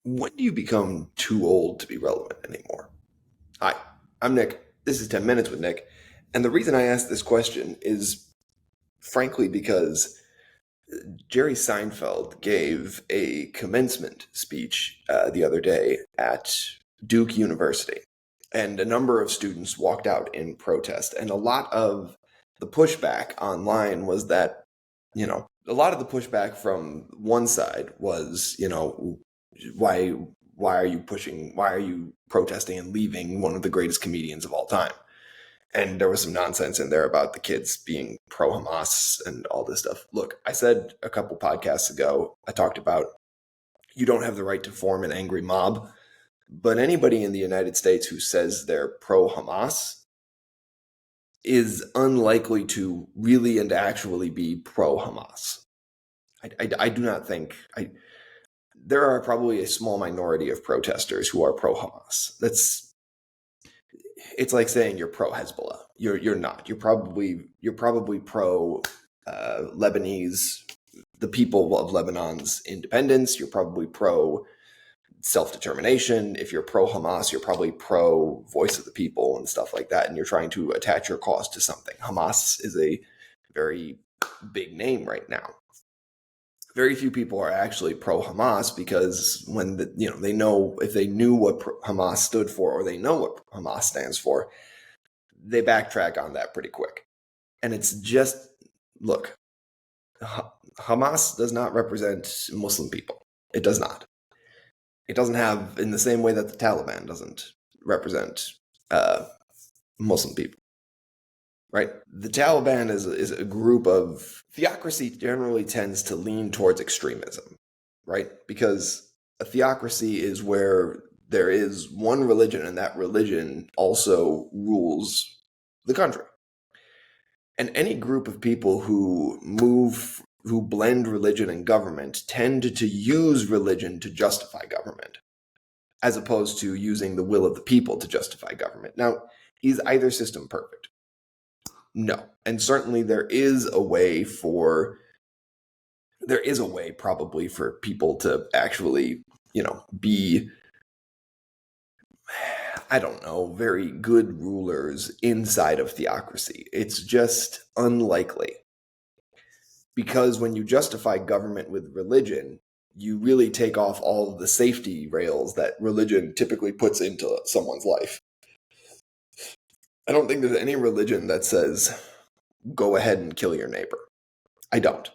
When do you become too old to be relevant anymore? Hi, I'm Nick. This is 10 Minutes with Nick. And the reason I asked this question is frankly because Jerry Seinfeld gave a commencement speech the other day at Duke University. And a number of students walked out in protest. And a lot of the pushback online was that, a lot of the pushback from one side was, why why are you protesting and leaving one of the greatest comedians of all time? And there was some nonsense in there about the kids being pro Hamas and all this stuff. Look, I said a couple podcasts ago, I talked about you don't have the right to form an angry mob, but anybody in the United States who says they're pro Hamas is unlikely to really and actually be pro Hamas. I do not think there are probably a small minority of protesters who are pro Hamas. It's like saying you're pro Hezbollah. You're not. You're probably pro Lebanese, the people of Lebanon's independence. You're probably pro self-determination. If you're pro Hamas, you're probably pro voice of the people and stuff like that. And you're trying to attach your cause to something. Hamas is a very big name right now. Very few people are actually pro Hamas because when they know, if they knew what Hamas stood for or they know what Hamas stands for, they backtrack on that pretty quick. And it's just, look, Hamas does not represent Muslim people. It does not. It doesn't have, in the same way that the Taliban doesn't represent Muslim people. Right? The Taliban is a group of, theocracy generally tends to lean towards extremism, right? Because a theocracy is where there is one religion and that religion also rules the country. And any group of people who blend religion and government tend to use religion to justify government, as opposed to using the will of the people to justify government. Now, is either system perfect? No. And certainly there is a way probably for people to actually, be, I don't know, very good rulers inside of theocracy. It's just unlikely. Because when you justify government with religion, you really take off all of the safety rails that religion typically puts into someone's life. I don't think there's any religion that says, go ahead and kill your neighbor. I don't.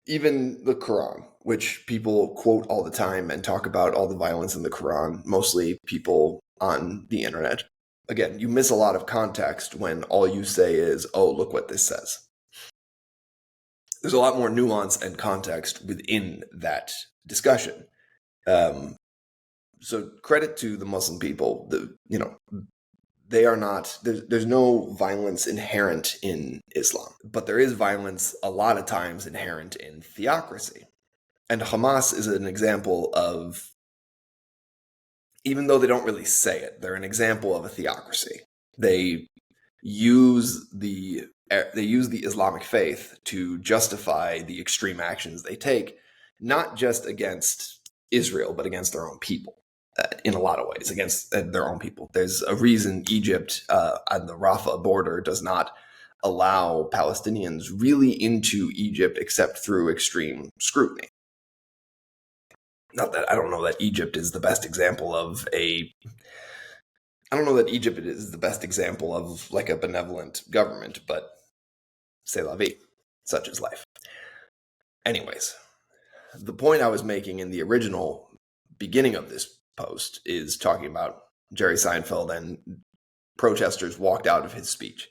Even the Quran, which people quote all the time and talk about all the violence in the Quran, mostly people on the internet. Again, you miss a lot of context when all you say is, oh, look what this says. There's a lot more nuance and context within that discussion. So credit to the Muslim people. They are not, there's no violence inherent in Islam, but there is violence a lot of times inherent in theocracy. And Hamas is an example of, even though they don't really say it, they're an example of a theocracy. They use the Islamic faith to justify the extreme actions they take, not just against Israel, but against their own people. In a lot of ways, against their own people. There's a reason Egypt on the Rafah border does not allow Palestinians really into Egypt except through extreme scrutiny. Not that I don't know that Egypt is the best example of like a benevolent government, but c'est la vie, such is life. Anyways, the point I was making in the original beginning of this post is talking about Jerry Seinfeld and protesters walked out of his speech.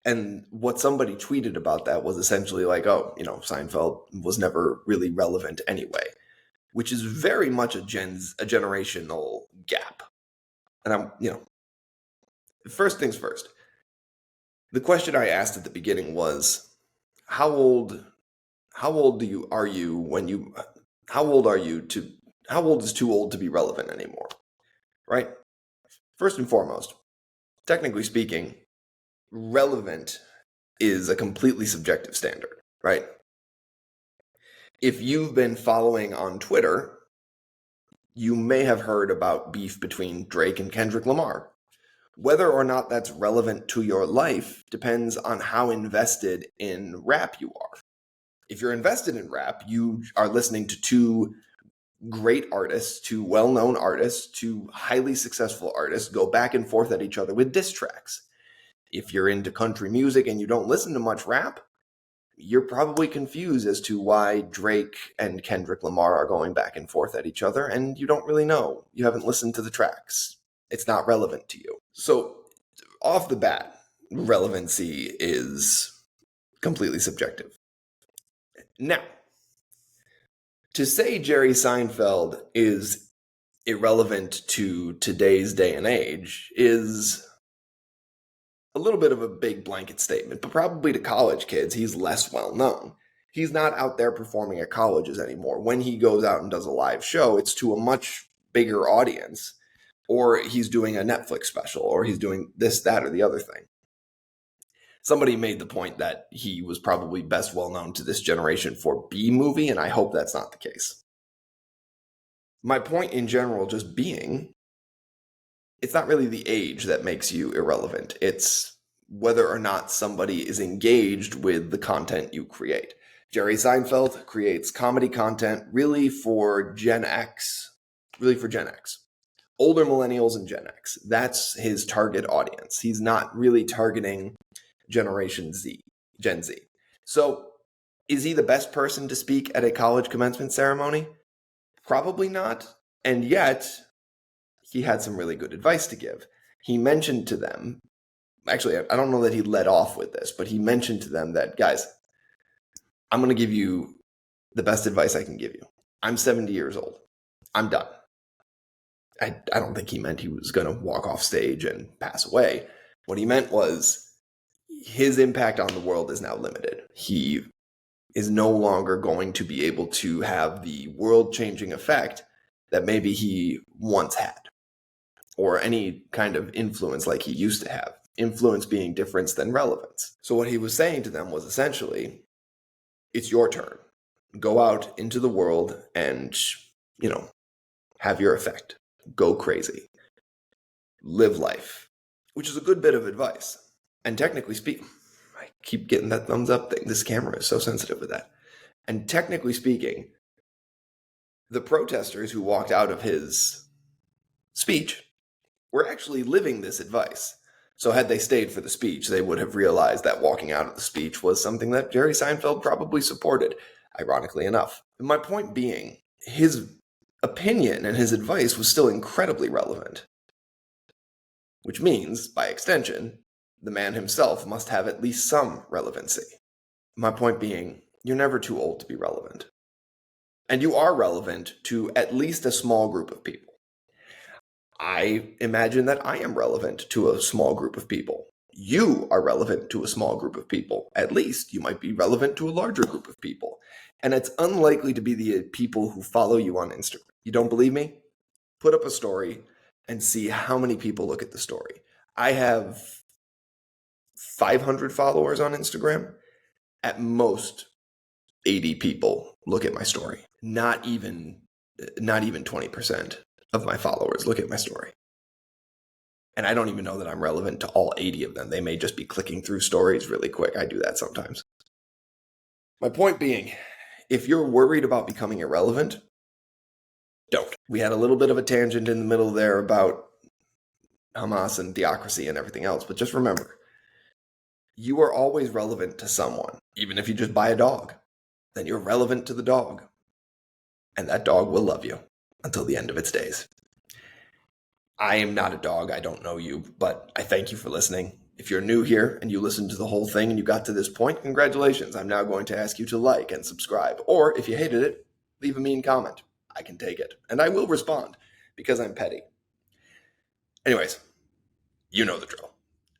And what somebody tweeted about that was essentially like, oh, Seinfeld was never really relevant anyway, which is very much a generational gap. And first things first, the question I asked at the beginning was, how old is too old to be relevant anymore? Right? First and foremost, technically speaking, relevant is a completely subjective standard, right? If you've been following on Twitter, You may have heard about beef between Drake and Kendrick Lamar. Whether or not that's relevant to your life depends on how invested in rap you are. If you're invested in rap, you are listening to two great artists, two well-known artists, two highly successful artists go back and forth at each other with diss tracks. If you're into country music and you don't listen to much rap, you're probably confused as to why Drake and Kendrick Lamar are going back and forth at each other, and you don't really know. You haven't listened to the tracks. It's not relevant to you. So, off the bat, relevancy is completely subjective. Now, to say Jerry Seinfeld is irrelevant to today's day and age is a little bit of a big blanket statement, but probably to college kids, he's less well known. He's not out there performing at colleges anymore. When he goes out and does a live show, it's to a much bigger audience, or he's doing a Netflix special, or he's doing this, that, or the other thing. Somebody made the point that he was probably best well known to this generation for B-movie, and I hope that's not the case. My point in general just being, it's not really the age that makes you irrelevant. It's whether or not somebody is engaged with the content you create. Jerry Seinfeld creates comedy content really for Gen X. Older millennials and Gen X. That's his target audience. He's not really targeting Gen Z. So, is he the best person to speak at a college commencement ceremony? Probably not. And yet, he had some really good advice to give. He mentioned to them, actually, I don't know that he led off with this, but he mentioned to them that, guys, I'm going to give you the best advice I can give you. I'm 70 years old. I'm done. I don't think he meant he was going to walk off stage and pass away. What he meant was his impact on the world is now limited. He is no longer going to be able to have the world-changing effect that maybe he once had, or any kind of influence like he used to have. Influence being different than relevance. So what he was saying to them was essentially, it's your turn. Go out into the world and, have your effect. Go crazy. Live life, which is a good bit of advice. And technically speaking, I keep getting that thumbs up thing. This camera is so sensitive with that. And technically speaking, the protesters who walked out of his speech were actually living this advice. So had they stayed for the speech, they would have realized that walking out of the speech was something that Jerry Seinfeld probably supported, ironically enough. And my point being, his opinion and his advice was still incredibly relevant. Which means, by extension, the man himself must have at least some relevancy. My point being, you're never too old to be relevant. And you are relevant to at least a small group of people. I imagine that I am relevant to a small group of people. You are relevant to a small group of people. At least you might be relevant to a larger group of people. And it's unlikely to be the people who follow you on Instagram. You don't believe me? Put up a story and see how many people look at the story. I have 500 followers on Instagram. At most, 80 people look at my story. Not even 20% of my followers look at my story. And I don't even know that I'm relevant to all 80 of them. They may just be clicking through stories really quick. I do that sometimes. My point being, if you're worried about becoming irrelevant, don't. We had a little bit of a tangent in the middle there about Hamas and theocracy and everything else, but just remember, you are always relevant to someone. Even if you just buy a dog, then you're relevant to the dog. And that dog will love you until the end of its days. I am not a dog. I don't know you, but I thank you for listening. If you're new here and you listened to the whole thing and you got to this point, congratulations. I'm now going to ask you to like and subscribe. Or if you hated it, leave a mean comment. I can take it. And I will respond because I'm petty. Anyways, you know the drill.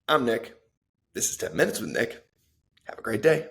I'm Nick. This is 10 Minutes with Nick. Have a great day.